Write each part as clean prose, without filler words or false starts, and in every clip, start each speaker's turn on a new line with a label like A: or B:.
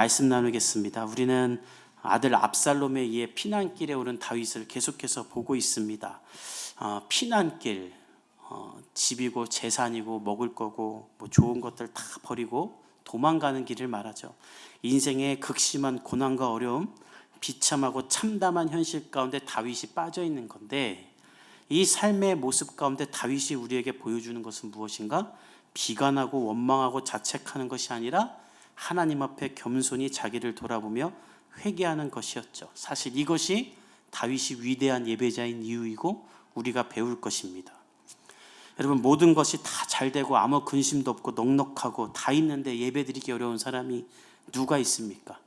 A: 말씀 나누겠습니다. 우리는 아들 압살롬에 의해 피난길에 오른 다윗을 계속해서 보고 있습니다. 피난길, 집이고 재산이고 먹을 거고 뭐 좋은 것들 다 버리고 도망가는 길을 말하죠. 인생의 극심한 고난과 어려움, 비참하고 참담한 현실 가운데 다윗이 빠져 있는 건데, 이 삶의 모습 가운데 다윗이 우리에게 보여주는 것은 무엇인가? 비관하고 원망하고 자책하는 것이 아니라 하나님 앞에 겸손히 자기를 돌아보며 회개하는 것이었죠. 사실 이것이 다윗이 위대한 예배자인 이유이고 우리가 배울 것입니다. 여러분, 모든 것이 다 잘되고 아무 근심도 없고 넉넉하고 다 있는데 예배드리기 어려운 사람이 누가 있습니까?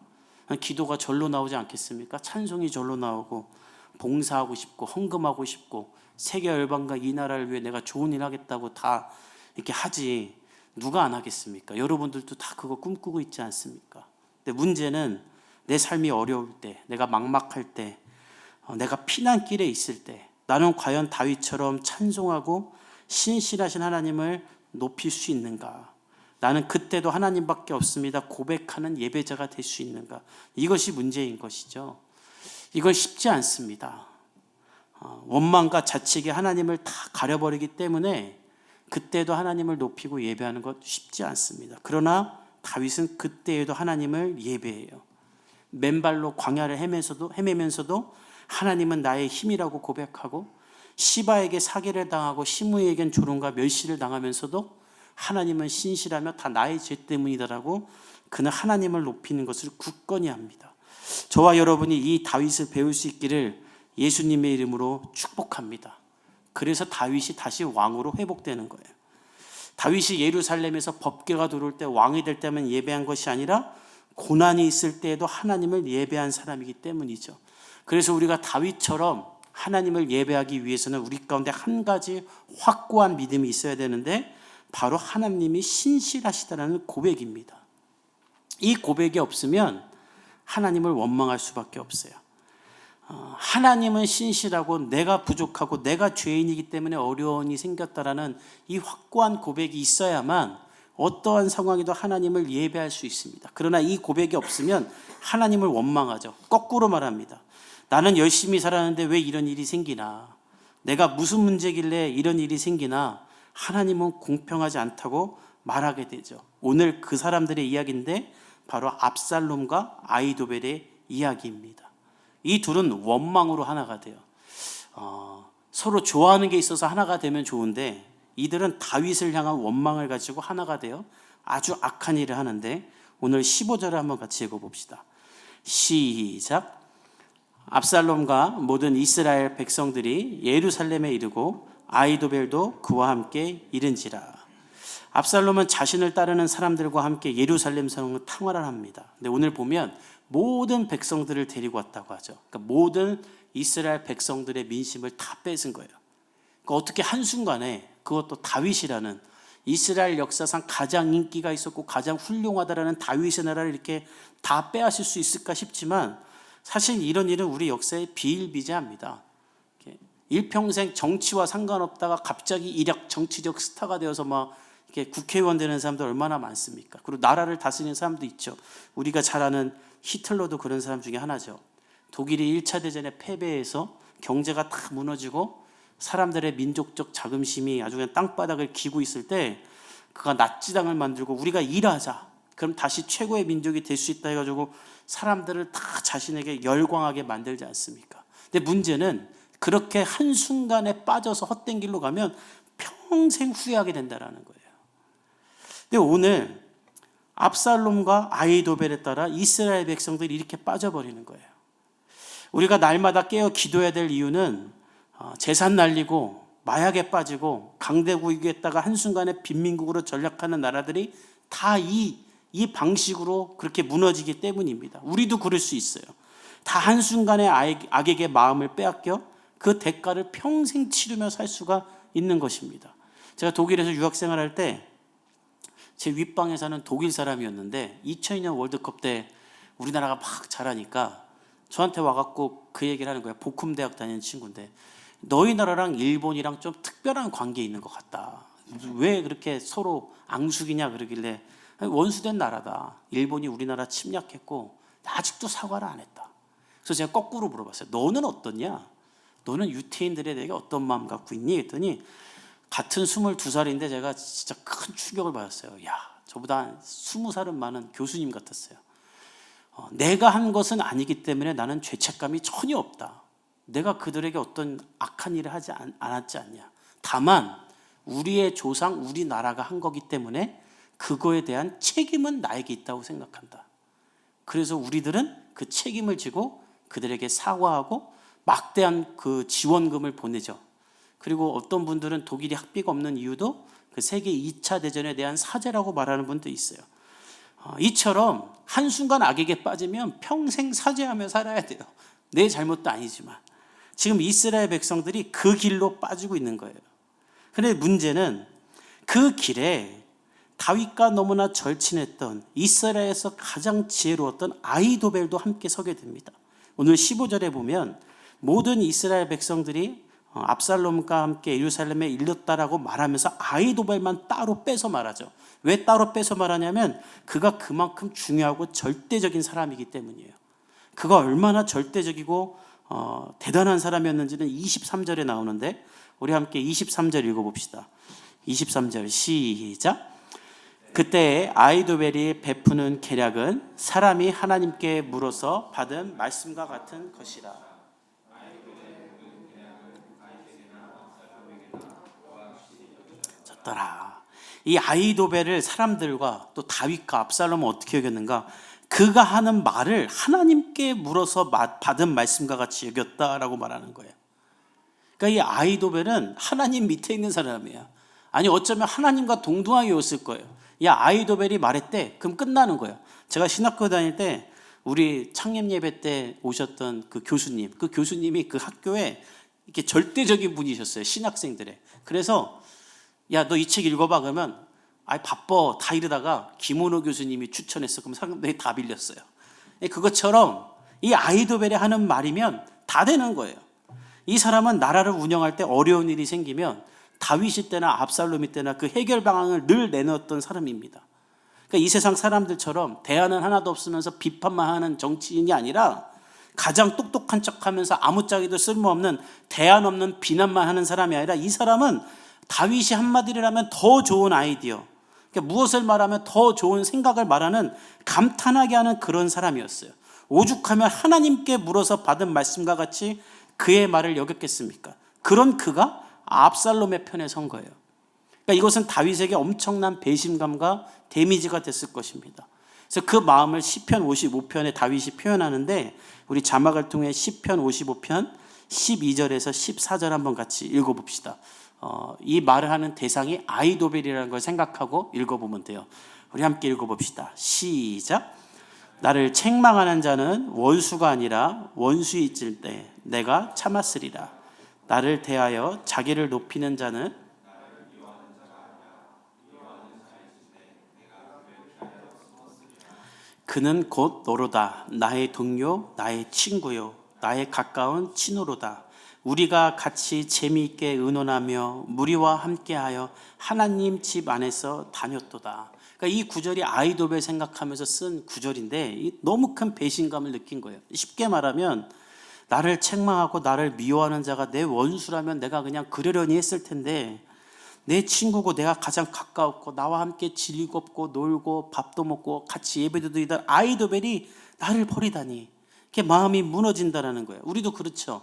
A: 기도가 절로 나오지 않겠습니까? 찬송이 절로 나오고 봉사하고 싶고 헌금하고 싶고 세계 열방과 이 나라를 위해 내가 좋은 일 하겠다고 다 이렇게 하지, 누가 안 하겠습니까? 여러분들도 다 그거 꿈꾸고 있지 않습니까? 근데 문제는 내 삶이 어려울 때, 내가 막막할 때, 내가 피난길에 있을 때 나는 과연 다윗처럼 찬송하고 신실하신 하나님을 높일 수 있는가? 나는 그때도 하나님밖에 없습니다 고백하는 예배자가 될 수 있는가? 이것이 문제인 것이죠. 이건 쉽지 않습니다. 원망과 자책이 하나님을 다 가려버리기 때문에 그때도 하나님을 높이고 예배하는 것 쉽지 않습니다. 그러나 다윗은 그때에도 하나님을 예배해요. 맨발로 광야를 헤매면서도 하나님은 나의 힘이라고 고백하고, 시바에게 사기를 당하고 시므이에겐 조롱과 멸시를 당하면서도 하나님은 신실하며 다 나의 죄 때문이다라고 그는 하나님을 높이는 것을 굳건히 합니다. 저와 여러분이 이 다윗을 배울 수 있기를 예수님의 이름으로 축복합니다. 그래서 다윗이 다시 왕으로 회복되는 거예요. 다윗이 예루살렘에서 법궤가 들어올 때, 왕이 될 때만 예배한 것이 아니라 고난이 있을 때에도 하나님을 예배한 사람이기 때문이죠. 그래서 우리가 다윗처럼 하나님을 예배하기 위해서는 우리 가운데 한 가지 확고한 믿음이 있어야 되는데, 바로 하나님이 신실하시다라는 고백입니다. 이 고백이 없으면 하나님을 원망할 수밖에 없어요. 하나님은 신실하고 내가 부족하고 내가 죄인이기 때문에 어려움이 생겼다라는 이 확고한 고백이 있어야만 어떠한 상황에도 하나님을 예배할 수 있습니다. 그러나 이 고백이 없으면 하나님을 원망하죠. 거꾸로 말합니다. 나는 열심히 살았는데 왜 이런 일이 생기나? 내가 무슨 문제길래 이런 일이 생기나? 하나님은 공평하지 않다고 말하게 되죠. 오늘 그 사람들의 이야기인데 바로 압살롬과 아히도벨의 이야기입니다. 이 둘은 원망으로 하나가 돼요. 서로 좋아하는 게 있어서 하나가 되면 좋은데, 이들은 다윗을 향한 원망을 가지고 하나가 되어 아주 악한 일을 하는데, 오늘 15절을 한번 같이 읽어봅시다. 시작. 압살롬과 모든 이스라엘 백성들이 예루살렘에 이르고 아히도벨도 그와 함께 이른지라. 압살롬은 자신을 따르는 사람들과 함께 예루살렘 성을 탕화를 합니다. 근데 오늘 보면 모든 백성들을 데리고 왔다고 하죠. 그러니까 모든 이스라엘 백성들의 민심을 다 뺏은 거예요. 그러니까 어떻게 한순간에, 그것도 다윗이라는 이스라엘 역사상 가장 인기가 있었고 가장 훌륭하다라는 다윗의 나라를 이렇게 다 빼앗을 수 있을까 싶지만, 사실 이런 일은 우리 역사에 비일비재합니다. 일평생 정치와 상관없다가 갑자기 일약 정치적 스타가 되어서 막 이렇게 국회의원 되는 사람도 얼마나 많습니까? 그리고 나라를 다스리는 사람도 있죠. 우리가 잘 아는 히틀러도 그런 사람 중에 하나죠. 독일이 1차 대전에 패배해서 경제가 다 무너지고 사람들의 민족적 자긍심이 아주 그냥 땅바닥을 기고 있을 때, 그가 나치당을 만들고 우리가 일하자, 그럼 다시 최고의 민족이 될 수 있다 해가지고 사람들을 다 자신에게 열광하게 만들지 않습니까? 근데 문제는 그렇게 한순간에 빠져서 헛된 길로 가면 평생 후회하게 된다는 거예요. 근데 오늘 압살롬과 아히도벨에 따라 이스라엘 백성들이 이렇게 빠져버리는 거예요. 우리가 날마다 깨어 기도해야 될 이유는 재산 날리고 마약에 빠지고 강대국이겠다가 한순간에 빈민국으로 전락하는 나라들이 다 이 방식으로 그렇게 무너지기 때문입니다. 우리도 그럴 수 있어요. 다 한순간에 악에게 마음을 빼앗겨 그 대가를 평생 치르며 살 수가 있는 것입니다. 제가 독일에서 유학생활할 때 제 윗방에 사는 독일 사람이었는데, 2002년 월드컵 때 우리나라가 막 잘하니까 저한테 와갖고 그 얘기를 하는 거예요. 보쿰대학 다니는 친구인데, 너희 나라랑 일본이랑 좀 특별한 관계 있는 것 같다. 왜 그렇게 서로 앙숙이냐 그러길래, 원수된 나라다. 일본이 우리나라 침략했고 아직도 사과를 안 했다. 그래서 제가 거꾸로 물어봤어요. 너는 어떠냐? 너는 유태인들에 대해 어떤 마음 갖고 있니? 했더니 같은 22살인데 제가 진짜 큰 충격을 받았어요. 야, 저보다 한 20살은 많은 교수님 같았어요. 내가 한 것은 아니기 때문에 나는 죄책감이 전혀 없다. 내가 그들에게 어떤 악한 일을 하지 않았지 않냐. 다만 우리의 조상, 우리나라가 한 거기 때문에 그거에 대한 책임은 나에게 있다고 생각한다. 그래서 우리들은 그 책임을 지고 그들에게 사과하고 막대한 그 지원금을 보내죠. 그리고 어떤 분들은 독일이 학비가 없는 이유도 그 세계 2차 대전에 대한 사죄라고 말하는 분도 있어요. 이처럼 한순간 악에게 빠지면 평생 사죄하며 살아야 돼요. 내 잘못도 아니지만. 지금 이스라엘 백성들이 그 길로 빠지고 있는 거예요. 그런데 문제는 그 길에 다윗과 너무나 절친했던 이스라엘에서 가장 지혜로웠던 아히도벨도 함께 서게 됩니다. 오늘 15절에 보면 모든 이스라엘 백성들이 압살롬과 함께 예루살렘에 일렀다라고 말하면서 아히도벨만 따로 빼서 말하죠. 왜 따로 빼서 말하냐면 그가 그만큼 중요하고 절대적인 사람이기 때문이에요. 그가 얼마나 절대적이고 대단한 사람이었는지는 23절에 나오는데 우리 함께 23절 읽어봅시다. 23절 시작. 그때 아히도벨이 베푸는 계략은 사람이 하나님께 물어서 받은 말씀과 같은 것이라. 졌더라. 이 아히도벨을 사람들과 또 다윗과 압살롬은 어떻게 여겼는가? 그가 하는 말을 하나님께 물어서 받은 말씀과 같이 여겼다라고 말하는 거예요. 그러니까 이 아히도벨은 하나님 밑에 있는 사람이야. 아니 어쩌면 하나님과 동등하게 였을 거예요. 야, 아히도벨이 말했대. 그럼 끝나는 거예요. 제가 신학교 다닐 때 우리 창립 예배 때 오셨던 그 교수님이 그 학교에 이렇게 절대적인 분이셨어요. 신학생들의. 그래서 야, 너 이 책 읽어봐. 그러면 바빠 다 이러다가 김원호 교수님이 추천했어. 그럼 사람들이 다 빌렸어요. 그것처럼 이 아히도벨이 하는 말이면 다 되는 거예요. 이 사람은 나라를 운영할 때 어려운 일이 생기면 다윗이 때나 압살롬이 때나 그 해결 방안을 늘 내놓았던 사람입니다. 그러니까 이 세상 사람들처럼 대안은 하나도 없으면서 비판만 하는 정치인이 아니라 가장 똑똑한 척하면서 아무짝에도 쓸모없는 대안 없는 비난만 하는 사람이 아니라 이 사람은 다윗이 한마디를 하면 더 좋은 아이디어, 그러니까 무엇을 말하면 더 좋은 생각을 말하는 감탄하게 하는 그런 사람이었어요. 오죽하면 하나님께 물어서 받은 말씀과 같이 그의 말을 여겼겠습니까? 그런 그가 압살롬의 편에 선 거예요. 그러니까 이것은 다윗에게 엄청난 배신감과 데미지가 됐을 것입니다. 그래서 그 마음을 시편 55편에 다윗이 표현하는데 우리 자막을 통해 시편 55편 12절에서 14절 한번 같이 읽어봅시다. 이 말을 하는 대상이 아히도벨이라는 걸 생각하고 읽어보면 돼요. 우리 함께 읽어봅시다. 시작. 나를 책망하는 자는 원수가 아니라 원수에 있을 때 내가 참았으리라. 나를 대하여 자기를 높이는 자는 그는 곧 너로다. 나의 동료, 나의 친구요, 나의 가까운 친구로다. 우리가 같이 재미있게 의논하며 무리와 함께하여 하나님 집 안에서 다녔도다. 그러니까 이 구절이 아히도벨 생각하면서 쓴 구절인데 너무 큰 배신감을 느낀 거예요. 쉽게 말하면 나를 책망하고 나를 미워하는 자가 내 원수라면 내가 그냥 그러려니 했을 텐데 내 친구고 내가 가장 가까웠고 나와 함께 즐겁고 놀고 밥도 먹고 같이 예배도 드리던 아히도벨이 나를 버리다니 그게 마음이 무너진다는 거예요. 우리도 그렇죠.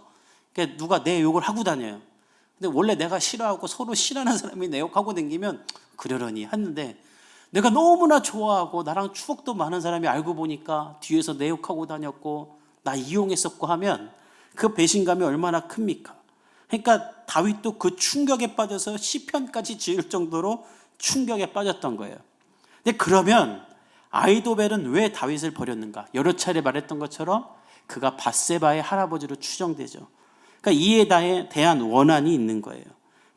A: 그러니까 누가 내 욕을 하고 다녀요. 근데 원래 내가 싫어하고 서로 싫어하는 사람이 내 욕하고 다니면 그러려니 했는데 내가 너무나 좋아하고 나랑 추억도 많은 사람이 알고 보니까 뒤에서 내 욕하고 다녔고 나 이용했었고 하면 그 배신감이 얼마나 큽니까? 그러니까 다윗도 그 충격에 빠져서 시편까지 지을 정도로 충격에 빠졌던 거예요. 근데 그러면 아히도벨은 왜 다윗을 버렸는가? 여러 차례 말했던 것처럼 그가 밧세바의 할아버지로 추정되죠. 그러니까 이에 대한 원한이 있는 거예요.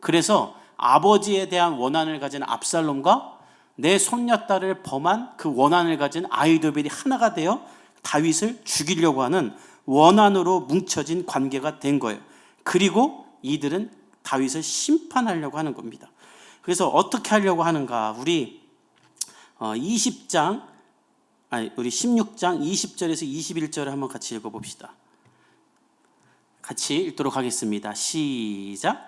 A: 그래서 아버지에 대한 원한을 가진 압살롬과 내 손녀딸을 범한 그 원한을 가진 아히도벨이 하나가 되어 다윗을 죽이려고 하는 원한으로 뭉쳐진 관계가 된 거예요. 그리고 이들은 다윗을 심판하려고 하는 겁니다. 그래서 어떻게 하려고 하는가? 우리 우리 16장 20절에서 21절을 한번 같이 읽어봅시다. 같이 읽도록 하겠습니다. 시작.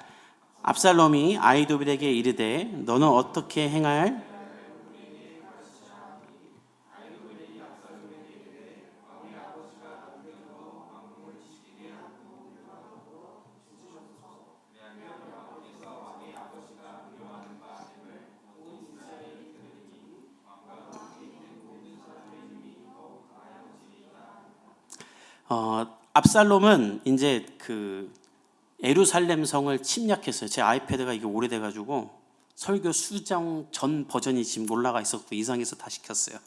A: 압살롬이 아히도벨에게 이르되 너는 어떻게 행할? 압살롬은 이제 그 예루살렘 성을 침략했어요. 제 아이패드가 이게 오래돼가지고 설교 수정 전 버전이 지금 올라가 있었고 이상해서 다시 켰어요.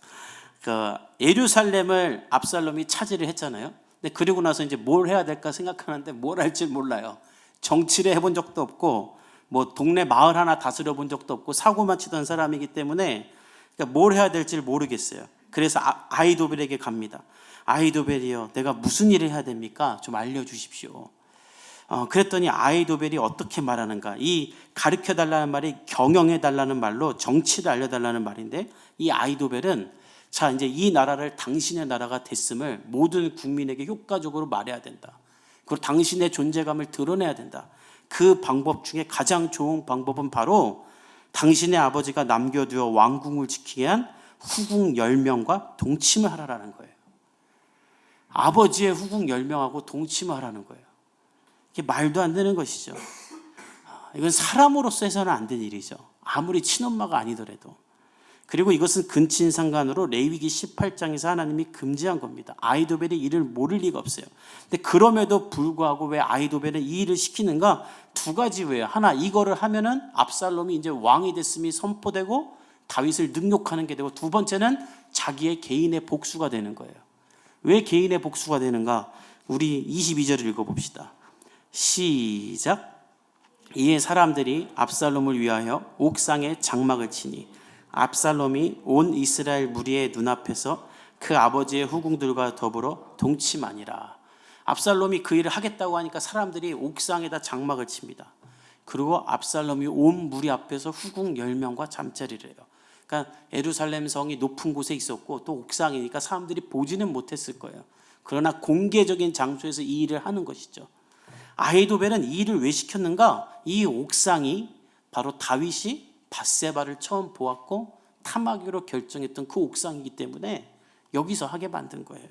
A: 그 예루살렘을 압살롬이 차지를 했잖아요. 근데 그리고 나서 이제 뭘 해야 될까 생각하는데 뭘 할지 몰라요. 정치를 해본 적도 없고 뭐 동네 마을 하나 다스려 본 적도 없고 사고만 치던 사람이기 때문에 그러니까 뭘 해야 될지 모르겠어요. 그래서 아히도벨에게 갑니다. 아히도벨이요, 내가 무슨 일을 해야 됩니까? 좀 알려주십시오. 그랬더니 아히도벨이 어떻게 말하는가? 이 가르쳐달라는 말이 경영해달라는 말로 정치를 알려달라는 말인데, 이 아히도벨은 자, 이제 이 나라를 당신의 나라가 됐음을 모든 국민에게 효과적으로 말해야 된다. 그리고 당신의 존재감을 드러내야 된다. 그 방법 중에 가장 좋은 방법은 바로 당신의 아버지가 남겨두어 왕궁을 지키게 한 후궁 10명과 동침을 하라는 거예요. 아버지의 후궁 10명하고 동침을 하라는 거예요. 이게 말도 안 되는 것이죠. 이건 사람으로서 해서는 안 된 일이죠. 아무리 친엄마가 아니더라도. 그리고 이것은 근친상간으로 레위기 18장에서 하나님이 금지한 겁니다. 아히도벨이 이를 모를 리가 없어요. 근데 그럼에도 불구하고 왜 아히도벨은 이 일을 시키는가? 두 가지 왜요. 하나, 이거를 하면은 압살롬이 이제 왕이 됐음이 선포되고 다윗을 능욕하는 게 되고, 두 번째는 자기의 개인의 복수가 되는 거예요. 왜 개인의 복수가 되는가? 우리 22절을 읽어봅시다. 시작. 이에 사람들이 압살롬을 위하여 옥상에 장막을 치니 압살롬이 온 이스라엘 무리의 눈앞에서 그 아버지의 후궁들과 더불어 동침하니라. 압살롬이 그 일을 하겠다고 하니까 사람들이 옥상에다 장막을 칩니다. 그리고 압살롬이 온 무리 앞에서 후궁 10명과 잠자리를 해요. 그러니까 예루살렘 성이 높은 곳에 있었고 또 옥상이니까 사람들이 보지는 못했을 거예요. 그러나 공개적인 장소에서 이 일을 하는 것이죠. 아히도벨은 이 일을 왜 시켰는가? 이 옥상이 바로 다윗이 밧세바를 처음 보았고 탐하기로 결정했던 그 옥상이기 때문에 여기서 하게 만든 거예요.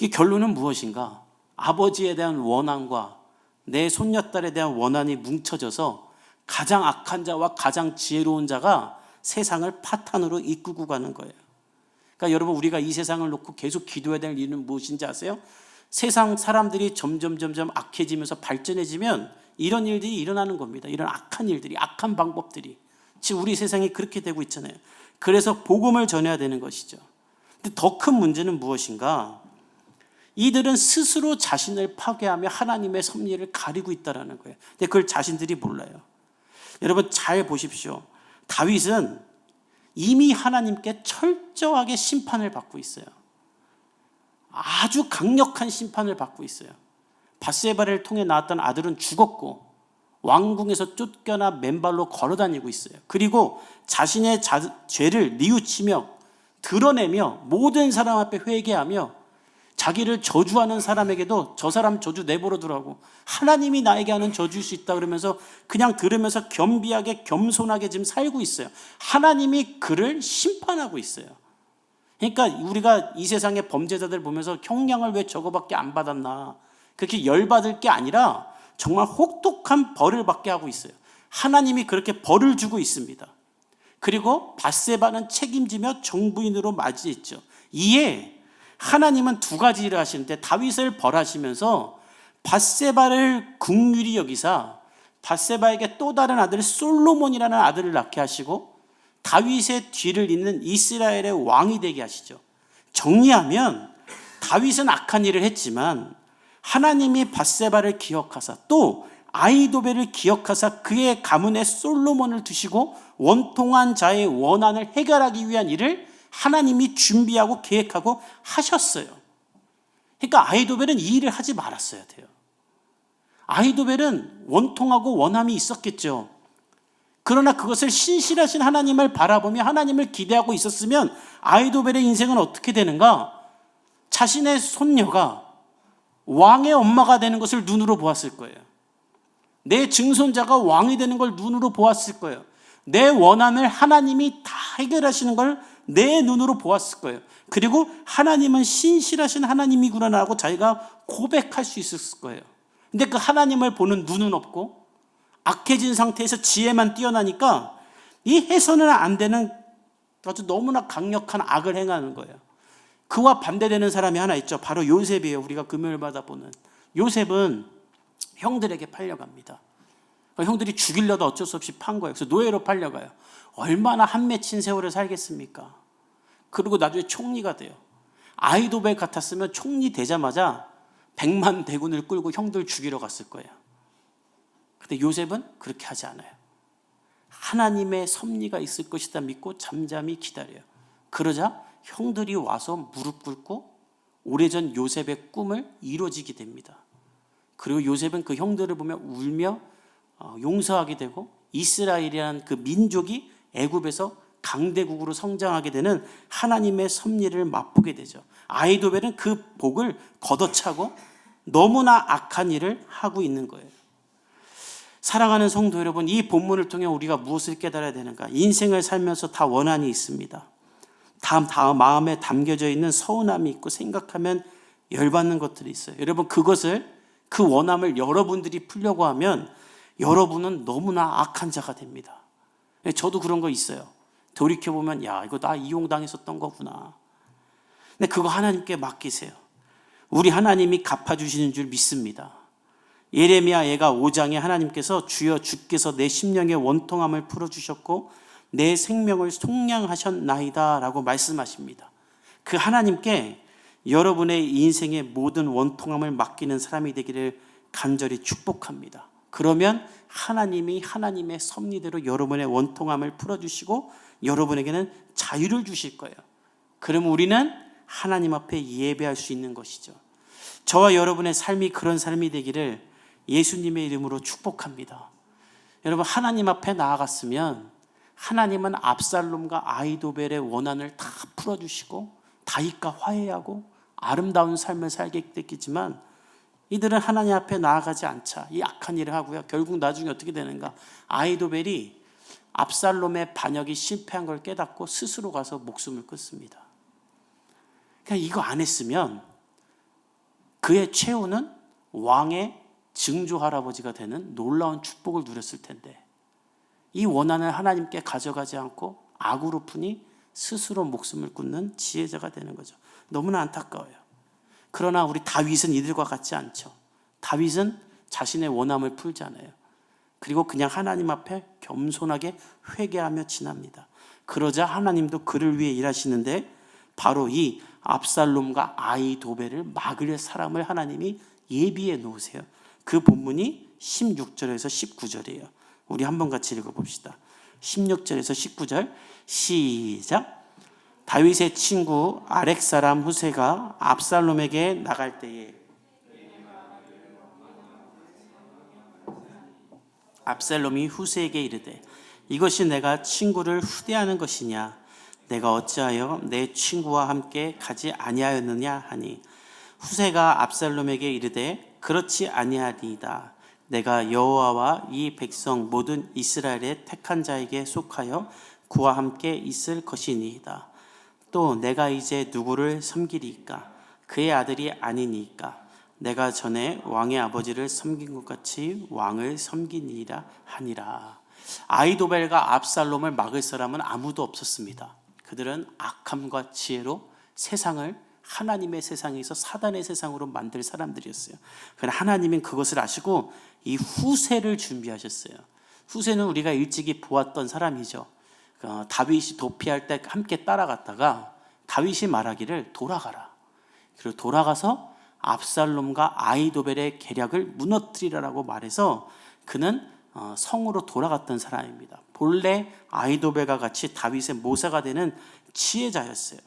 A: 이 결론은 무엇인가? 아버지에 대한 원한과 내 손녀딸에 대한 원한이 뭉쳐져서 가장 악한 자와 가장 지혜로운 자가 세상을 파탄으로 이끌고 가는 거예요. 그러니까 여러분, 우리가 이 세상을 놓고 계속 기도해야 될 일은 무엇인지 아세요? 세상 사람들이 점점 악해지면서 발전해지면 이런 일들이 일어나는 겁니다. 이런 악한 일들이, 악한 방법들이. 지금 우리 세상이 그렇게 되고 있잖아요. 그래서 복음을 전해야 되는 것이죠. 근데 더 큰 문제는 무엇인가? 이들은 스스로 자신을 파괴하며 하나님의 섭리를 가리고 있다는 거예요. 근데 그걸 자신들이 몰라요. 여러분 잘 보십시오. 다윗은 이미 하나님께 철저하게 심판을 받고 있어요. 아주 강력한 심판을 받고 있어요. 밧세바를 통해 낳았던 아들은 죽었고 왕궁에서 쫓겨나 맨발로 걸어다니고 있어요. 그리고 자신의 죄를 뉘우치며 드러내며 모든 사람 앞에 회개하며 자기를 저주하는 사람에게도 저 사람 저주 내버려 두라고, 하나님이 나에게 하는 저주일 수 있다 그러면서 그냥 들으면서 겸비하게 겸손하게 지금 살고 있어요. 하나님이 그를 심판하고 있어요. 그러니까 우리가 이 세상의 범죄자들 보면서 형량을 왜 저거밖에 안 받았나, 그렇게 열받을 게 아니라 정말 혹독한 벌을 받게 하고 있어요. 하나님이 그렇게 벌을 주고 있습니다. 그리고 밧세바는 책임지며 정부인으로 맞이했죠. 이에 하나님은 두 가지 일을 하시는데, 다윗을 벌하시면서 밧세바를 긍휼히 여기사 밧세바에게 또 다른 아들 솔로몬이라는 아들을 낳게 하시고 다윗의 뒤를 잇는 이스라엘의 왕이 되게 하시죠. 정리하면 다윗은 악한 일을 했지만 하나님이 밧세바를 기억하사 또 아히도벨을 기억하사 그의 가문에 솔로몬을 두시고 원통한 자의 원한을 해결하기 위한 일을 하나님이 준비하고 계획하고 하셨어요. 그러니까 아히도벨은 이 일을 하지 말았어야 돼요. 아히도벨은 원통하고 원함이 있었겠죠. 그러나 그것을 신실하신 하나님을 바라보며 하나님을 기대하고 있었으면 아이도벨의 인생은 어떻게 되는가? 자신의 손녀가 왕의 엄마가 되는 것을 눈으로 보았을 거예요. 내 증손자가 왕이 되는 걸 눈으로 보았을 거예요. 내 원한을 하나님이 다 해결하시는 걸 내 눈으로 보았을 거예요. 그리고 하나님은 신실하신 하나님이구나라고 자기가 고백할 수 있었을 거예요. 근데 그 하나님을 보는 눈은 없고 악해진 상태에서 지혜만 뛰어나니까 이 해서는 안 되는 아주 너무나 강력한 악을 행하는 거예요. 그와 반대되는 사람이 하나 있죠. 바로 요셉이에요. 우리가 금요일마다 보는. 요셉은 형들에게 팔려갑니다. 형들이 죽이려다 어쩔 수 없이 판 거예요. 그래서 노예로 팔려가요. 얼마나 한 맺힌 세월을 살겠습니까? 그리고 나중에 총리가 돼요. 아이도벨 같았으면 총리 되자마자 100만 대군을 끌고 형들 죽이러 갔을 거예요. 근데 요셉은 그렇게 하지 않아요. 하나님의 섭리가 있을 것이다 믿고 잠잠히 기다려요. 그러자 형들이 와서 무릎 꿇고 오래전 요셉의 꿈을 이루어지게 됩니다. 그리고 요셉은 그 형들을 보며 울며 용서하게 되고 이스라엘이라는 그 민족이 애굽에서 강대국으로 성장하게 되는 하나님의 섭리를 맛보게 되죠. 아이도벨은 그 복을 걷어차고 너무나 악한 일을 하고 있는 거예요. 사랑하는 성도 여러분, 이 본문을 통해 우리가 무엇을 깨달아야 되는가? 인생을 살면서 다 원한이 있습니다. 다 마음에 담겨져 있는 서운함이 있고 생각하면 열받는 것들이 있어요. 여러분, 그 원함을 여러분들이 풀려고 하면 여러분은 너무나 악한 자가 됩니다. 저도 그런 거 있어요. 돌이켜보면 야, 이거 나 이용당했었던 거구나. 근데 그거 하나님께 맡기세요. 우리 하나님이 갚아주시는 줄 믿습니다. 예레미야 예가 5장에 하나님께서 주여 주께서 내 심령의 원통함을 풀어주셨고 내 생명을 속량하셨나이다 라고 말씀하십니다. 그 하나님께 여러분의 인생의 모든 원통함을 맡기는 사람이 되기를 간절히 축복합니다. 그러면 하나님이 하나님의 섭리대로 여러분의 원통함을 풀어주시고 여러분에게는 자유를 주실 거예요. 그러면 우리는 하나님 앞에 예배할 수 있는 것이죠. 저와 여러분의 삶이 그런 삶이 되기를 예수님의 이름으로 축복합니다. 여러분, 하나님 앞에 나아갔으면 하나님은 압살롬과 아이도벨의 원한을 다 풀어주시고 다윗과 화해하고 아름다운 삶을 살게 됐겠지만 이들은 하나님 앞에 나아가지 않자 이 악한 일을 하고요. 결국 나중에 어떻게 되는가? 아이도벨이 압살롬의 반역이 실패한 걸 깨닫고 스스로 가서 목숨을 끊습니다. 그냥 이거 안 했으면 그의 최후는 왕의 증조 할아버지가 되는 놀라운 축복을 누렸을 텐데 이 원한을 하나님께 가져가지 않고 악으로 푸니 스스로 목숨을 끊는 지혜자가 되는 거죠. 너무나 안타까워요. 그러나 우리 다윗은 이들과 같지 않죠. 다윗은 자신의 원함을 풀잖아요. 그리고 그냥 하나님 앞에 겸손하게 회개하며 지납니다. 그러자 하나님도 그를 위해 일하시는데 바로 이 압살롬과 아이도벨을 막을 사람을 하나님이 예비해 놓으세요. 그 본문이 16절에서 19절이에요. 우리 한번 같이 읽어봅시다. 16절에서 19절 시작. 다윗의 친구 아렉 사람 후세가 압살롬에게 나갈 때에 압살롬이 후세에게 이르되 이것이 내가 친구를 후대하는 것이냐? 내가 어찌하여 내 친구와 함께 가지 아니하였느냐 하니 후세가 압살롬에게 이르되 그렇지 아니하리이다. 내가 여호와와 이 백성 모든 이스라엘의 택한 자에게 속하여 그와 함께 있을 것이니이다. 또 내가 이제 누구를 섬기리이까? 그의 아들이 아니니까 내가 전에 왕의 아버지를 섬긴 것 같이 왕을 섬기니라 하니라. 아이도벨과 압살롬을 막을 사람은 아무도 없었습니다. 그들은 악함과 지혜로 세상을 하나님의 세상에서 사단의 세상으로 만들 사람들이었어요. 그러나 하나님은 그것을 아시고 이 후세를 준비하셨어요. 후세는 우리가 일찍이 보았던 사람이죠. 다윗이 도피할 때 함께 따라갔다가 다윗이 말하기를 돌아가라. 그리고 돌아가서 압살롬과 아이도벨의 계략을 무너뜨리라라고 말해서 그는 성으로 돌아갔던 사람입니다. 본래 아이도벨과 같이 다윗의 모사가 되는 지혜자였어요.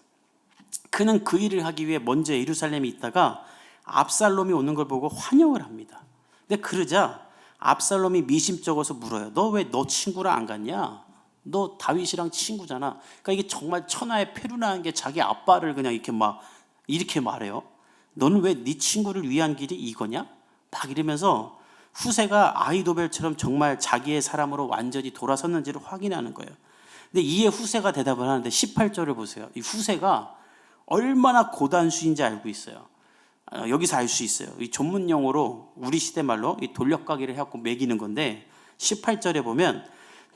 A: 그는 그 일을 하기 위해 먼저 예루살렘에 있다가 압살롬이 오는 걸 보고 환영을 합니다. 근데 그러자 압살롬이 미심쩍어서 물어요. 너 왜 너 친구랑 안 갔냐? 너 다윗이랑 친구잖아. 그러니까 이게 정말 천하의 페루나는 게 자기 아빠를 그냥 이렇게 말해요. 너는 왜 네 친구를 위한 길이 이거냐? 막 이러면서 후세가 아히도벨처럼 정말 자기의 사람으로 완전히 돌아섰는지를 확인하는 거예요. 근데 이에 후세가 대답을 하는데 18절을 보세요. 이 후세가 얼마나 고단수인지 알고 있어요. 여기서 알 수 있어요. 이 전문 용어로 우리 시대 말로 이 돌려가기를 해갖고 매기는 건데 18절에 보면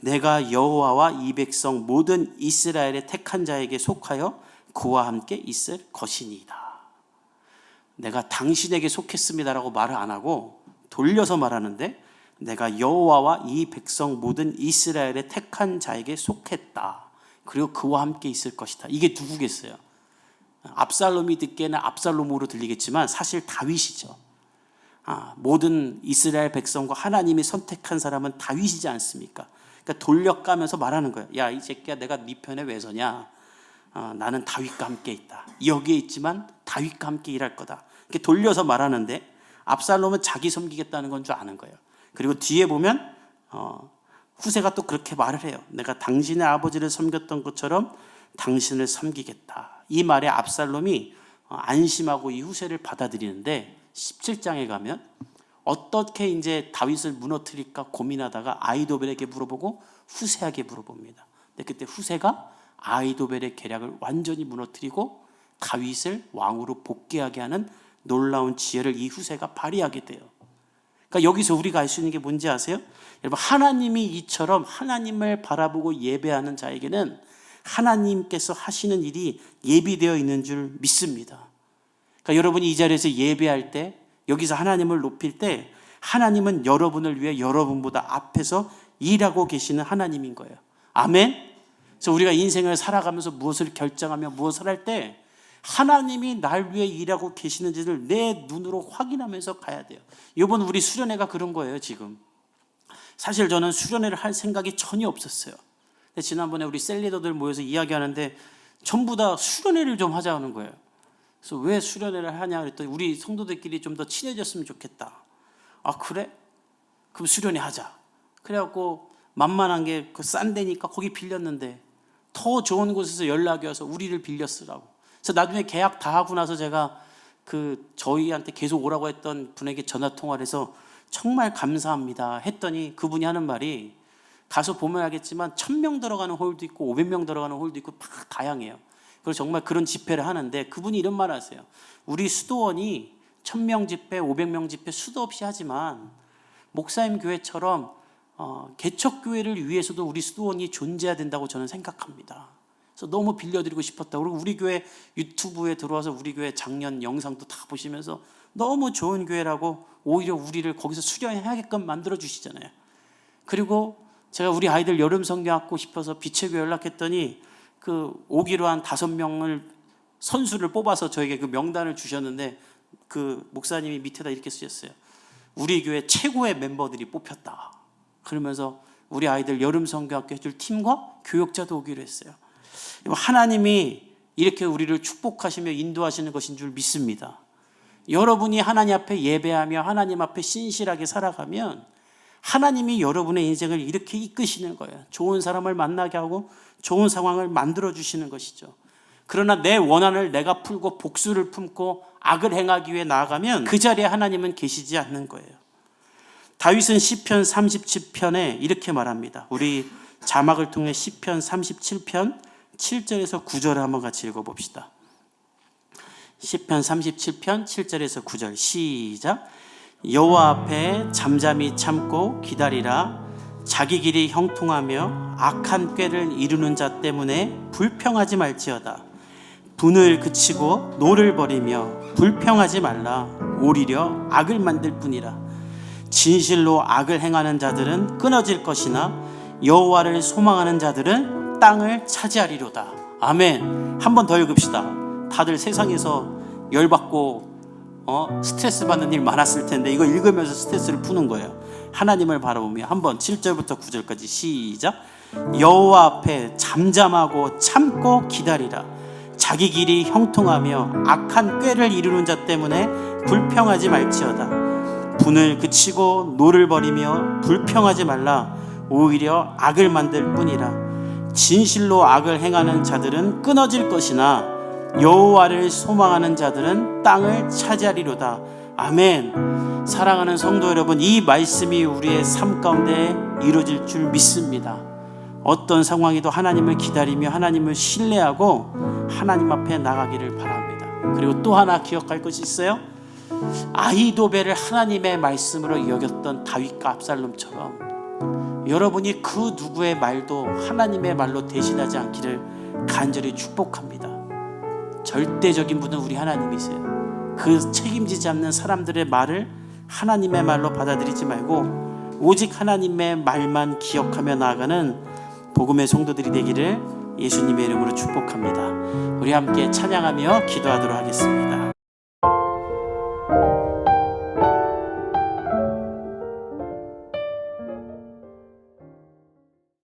A: 내가 여호와와 이 백성 모든 이스라엘의 택한 자에게 속하여 그와 함께 있을 것이니이다. 내가 당신에게 속했습니다라고 말을 안 하고 돌려서 말하는데 내가 여호와와 이 백성 모든 이스라엘의 택한 자에게 속했다. 그리고 그와 함께 있을 것이다. 이게 누구겠어요? 압살롬이 듣기에는 압살롬으로 들리겠지만 사실 다윗이죠. 모든 이스라엘 백성과 하나님이 선택한 사람은 다윗이지 않습니까? 그러니까 돌려가면서 말하는 거예요. 야, 이 새끼야, 내가 네 편에 왜 서냐? 나는 다윗과 함께 있다. 여기에 있지만 다윗과 함께 일할 거다. 이렇게 돌려서 말하는데 압살롬은 자기 섬기겠다는 건 줄 아는 거예요. 그리고 뒤에 보면 후세가 또 그렇게 말을 해요. 내가 당신의 아버지를 섬겼던 것처럼 당신을 섬기겠다. 이 말에 압살롬이 안심하고 이 후세를 받아들이는데 17장에 가면 어떻게 이제 다윗을 무너뜨릴까 고민하다가 아히도벨에게 물어보고 후세에게 물어봅니다. 근데 그때 후세가 아히도벨의 계략을 완전히 무너뜨리고 다윗을 왕으로 복귀하게 하는 놀라운 지혜를 이 후세가 발휘하게 돼요. 그러니까 여기서 우리가 알 수 있는 게 뭔지 아세요? 여러분, 하나님이 이처럼 하나님을 바라보고 예배하는 자에게는 하나님께서 하시는 일이 예비되어 있는 줄 믿습니다. 그러니까 여러분이 이 자리에서 예배할 때, 여기서 하나님을 높일 때 하나님은 여러분을 위해 여러분보다 앞에서 일하고 계시는 하나님인 거예요. 아멘? 그래서 우리가 인생을 살아가면서 무엇을 결정하며 무엇을 할 때 하나님이 날 위해 일하고 계시는지를 내 눈으로 확인하면서 가야 돼요. 이번 우리 수련회가 그런 거예요. 지금 사실 저는 수련회를 할 생각이 전혀 없었어요. 근데 지난번에 우리 셀리더들 모여서 이야기하는데 전부 다 수련회를 좀 하자는 거예요. 그래서 왜 수련회를 하냐 그랬더니 우리 성도들끼리 좀 더 친해졌으면 좋겠다. 아, 그래? 그럼 수련회 하자. 그래갖고 만만한 게 그 싼 데니까 거기 빌렸는데 더 좋은 곳에서 연락이 와서 우리를 빌려 쓰라고. 그래서 나중에 계약 다 하고 나서 제가 저희한테 계속 오라고 했던 분에게 전화 통화를 해서 정말 감사합니다 했더니 그분이 하는 말이, 가서 보면 알겠지만 1000명 들어가는 홀도 있고 500명 들어가는 홀도 있고 다 다양해요. 그래서 정말 그런 집회를 하는데 그분이 이런 말 하세요. 우리 수도원이 1000명 집회, 500명 집회 수도 없이 하지만 목사님 교회처럼 개척교회를 위해서도 우리 수도원이 존재해야 된다고 저는 생각합니다. 그래서 너무 빌려드리고 싶었다. 그리고 우리 교회 유튜브에 들어와서 우리 교회 작년 영상도 다 보시면서 너무 좋은 교회라고 오히려 우리를 거기서 수련해야게끔 만들어 주시잖아요. 그리고 제가 우리 아이들 여름 성경학고 싶어서 빛의 교회 연락했더니 오기로 한 5명을 선수를 뽑아서 저에게 그 명단을 주셨는데 그 목사님이 밑에다 이렇게 쓰셨어요. 우리 교회 최고의 멤버들이 뽑혔다. 그러면서 우리 아이들 여름 성경학교 해줄 팀과 교역자도 오기로 했어요. 하나님이 이렇게 우리를 축복하시며 인도하시는 것인 줄 믿습니다. 여러분이 하나님 앞에 예배하며 하나님 앞에 신실하게 살아가면 하나님이 여러분의 인생을 이렇게 이끄시는 거예요. 좋은 사람을 만나게 하고 좋은 상황을 만들어 주시는 것이죠. 그러나 내 원한을 내가 풀고 복수를 품고 악을 행하기 위해 나아가면 그 자리에 하나님은 계시지 않는 거예요. 다윗은 시편 37편에 이렇게 말합니다. 우리 자막을 통해 시편 37편 7절에서 9절을 한번 같이 읽어봅시다. 시편 37편 7절에서 9절 시작. 여호와 앞에 잠잠히 참고 기다리라. 자기 길이 형통하며 악한 꾀를 이루는 자 때문에 불평하지 말지어다. 분을 그치고 노를 버리며 불평하지 말라. 오히려 악을 만들 뿐이라. 진실로 악을 행하는 자들은 끊어질 것이나 여호와를 소망하는 자들은 땅을 차지하리로다. 아멘. 한 번 더 읽읍시다. 다들 세상에서 열받고 스트레스 받는 일 많았을 텐데 이거 읽으면서 스트레스를 푸는 거예요. 하나님을 바라보며 한번 7절부터 9절까지 시작. 여호와 앞에 잠잠하고 참고 기다리라. 자기 길이 형통하며 악한 꾀를 이루는 자 때문에 불평하지 말지어다. 분을 그치고 노를 버리며 불평하지 말라. 오히려 악을 만들 뿐이라. 진실로 악을 행하는 자들은 끊어질 것이나 여호와를 소망하는 자들은 땅을 차지하리로다. 아멘. 사랑하는 성도 여러분, 이 말씀이 우리의 삶 가운데 이루어질 줄 믿습니다. 어떤 상황에도 하나님을 기다리며 하나님을 신뢰하고 하나님 앞에 나가기를 바랍니다. 그리고 또 하나 기억할 것이 있어요. 아히도벨을 하나님의 말씀으로 여겼던 다윗과 압살롬처럼 여러분이 그 누구의 말도 하나님의 말로 대신하지 않기를 간절히 축복합니다. 절대적인 분은 우리 하나님이세요. 그 책임지지 않는 사람들의 말을 하나님의 말로 받아들이지 말고 오직 하나님의 말만 기억하며 나아가는 복음의 성도들이 되기를 예수님의 이름으로 축복합니다. 우리 함께 찬양하며 기도하도록 하겠습니다.